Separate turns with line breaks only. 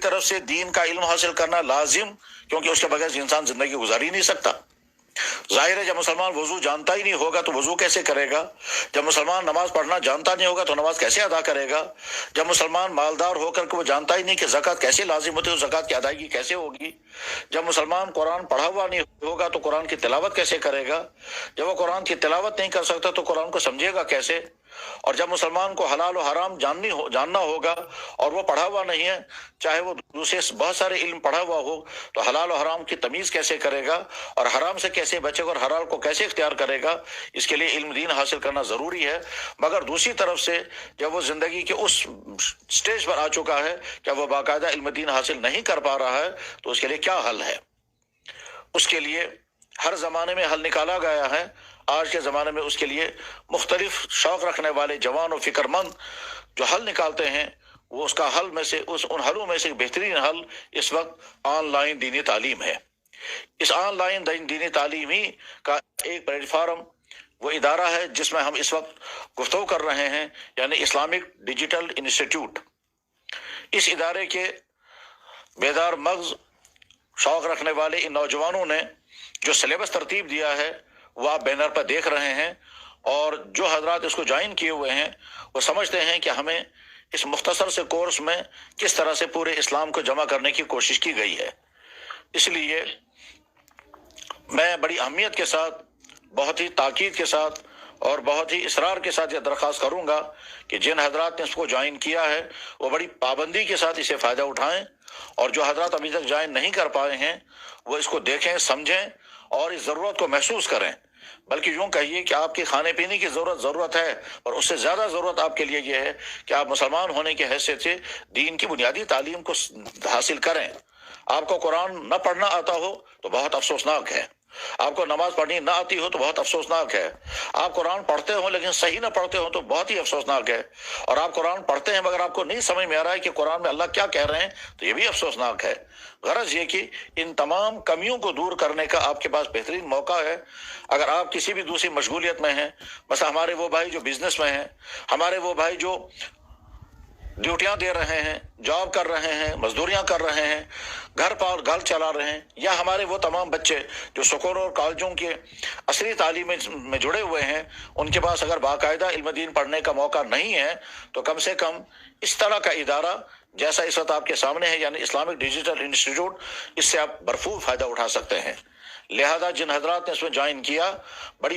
طرف سے دین کا علم حاصل کرنا لازم، کیونکہ اس کے بغیر انسان زندگی گزار ہی نہیں سکتا۔ ظاہر ہے جب مسلمان وضو جانتا ہی نہیں ہوگا تو وضو کیسے کرے گا؟ جب مسلمان نماز پڑھنا جانتا نہیں ہوگا تو نماز کیسے ادا کرے گا؟ جب مسلمان مالدار ہو کر کے وہ جانتا ہی نہیں کہ زکوٰۃ کیسے لازم ہوتی ہے تو زکوٰۃ کی ادائیگی کیسے ہوگی؟ جب مسلمان قرآن پڑھا ہوا نہیں ہوگا تو قرآن کی تلاوت کیسے کرے گا؟ جب وہ قرآن کی تلاوت نہیں کر سکتا تو قرآن کو سمجھے گا کیسے؟ اور جب مسلمان کو حلال و حرام جاننا ہوگا اور وہ پڑھا ہوا نہیں ہے، چاہے وہ دوسرے بہت سارے علم پڑھا ہوا ہو، تو حلال و حرام کی تمیز کیسے کرے گا اور حرام سے کیسے بچے گا اور حلال کو کیسے اختیار کرے گا؟ اس کے لیے علم دین حاصل کرنا ضروری ہے۔ مگر دوسری طرف سے جب وہ زندگی کے اس سٹیج پر آ چکا ہے کہ وہ باقاعدہ علم دین حاصل نہیں کر پا رہا ہے تو اس کے لیے کیا حل ہے؟ اس کے لیے ہر زمانے میں حل نکالا گیا ہے۔ آج کے زمانے میں اس کے لیے مختلف شوق رکھنے والے جوان و فکر مند جو حل نکالتے ہیں، وہ اس کا حل میں سے ان حلوں میں سے بہترین حل اس وقت آن لائن دینی تعلیم ہے۔ اس آن لائن دینی تعلیم ہی کا ایک پلیٹ فارم وہ ادارہ ہے جس میں ہم اس وقت گفتگو کر رہے ہیں، یعنی اسلامک ڈیجیٹل انسٹیٹیوٹ۔ اس ادارے کے بیدار مغز شوق رکھنے والے ان نوجوانوں نے جو سلیبس ترتیب دیا ہے وہ آپ بینر پر دیکھ رہے ہیں، اور جو حضرات اس کو جوائن کیے ہوئے ہیں وہ سمجھتے ہیں کہ ہمیں اس مختصر سے کورس میں کس طرح سے پورے اسلام کو جمع کرنے کی کوشش کی گئی ہے۔ اس لیے میں بڑی اہمیت کے ساتھ، بہت ہی تاکید کے ساتھ اور بہت ہی اصرار کے ساتھ یہ درخواست کروں گا کہ جن حضرات نے اس کو جوائن کیا ہے وہ بڑی پابندی کے ساتھ اسے فائدہ اٹھائیں، اور جو حضرات ابھی تک جوائن نہیں کر پائے ہیں وہ اس کو دیکھیں، سمجھیں اور اس ضرورت کو محسوس کریں۔ بلکہ یوں کہیے کہ آپ کی کھانے پینے کی ضرورت ہے، اور اس سے زیادہ ضرورت آپ کے لیے یہ ہے کہ آپ مسلمان ہونے کی حیثیت سے دین کی بنیادی تعلیم کو حاصل کریں۔ آپ کو قرآن نہ پڑھنا آتا ہو تو بہت افسوسناک ہے، آپ کو نماز پڑھنی نہ آتی ہو تو بہت افسوسناک ہے، آپ قرآن پڑھتے ہو لیکن صحیح نہ پڑھتے ہو تو بہت ہی افسوسناک ہے، اور آپ قرآن پڑھتے ہیں مگر آپ کو نہیں سمجھ میں آ رہا ہے کہ قرآن میں اللہ کیا کہہ رہے ہیں تو یہ بھی افسوسناک ہے۔ غرض یہ کہ ان تمام کمیوں کو دور کرنے کا آپ کے پاس بہترین موقع ہے۔ اگر آپ کسی بھی دوسری مشغولیت میں ہیں، مثلا ہمارے وہ بھائی جو بزنس میں ہیں، ہمارے وہ بھائی جو ڈیوٹیاں دے رہے ہیں، جاب کر رہے ہیں، مزدوریاں کر رہے ہیں، گھر چلا رہے ہیں، یا ہمارے وہ تمام بچے جو سکولوں اور کالجوں کے عصری تعلیم میں جڑے ہوئے ہیں، ان کے پاس اگر باقاعدہ علم دین پڑھنے کا موقع نہیں ہے تو کم سے کم اس طرح کا ادارہ جیسا اس وقت آپ کے سامنے ہے، یعنی اسلامک ڈیجیٹل انسٹیٹیوٹ، اس سے آپ بھرپور فائدہ اٹھا سکتے ہیں۔ لہذا جن حضرات نے اس میں جوائن کیا، بڑی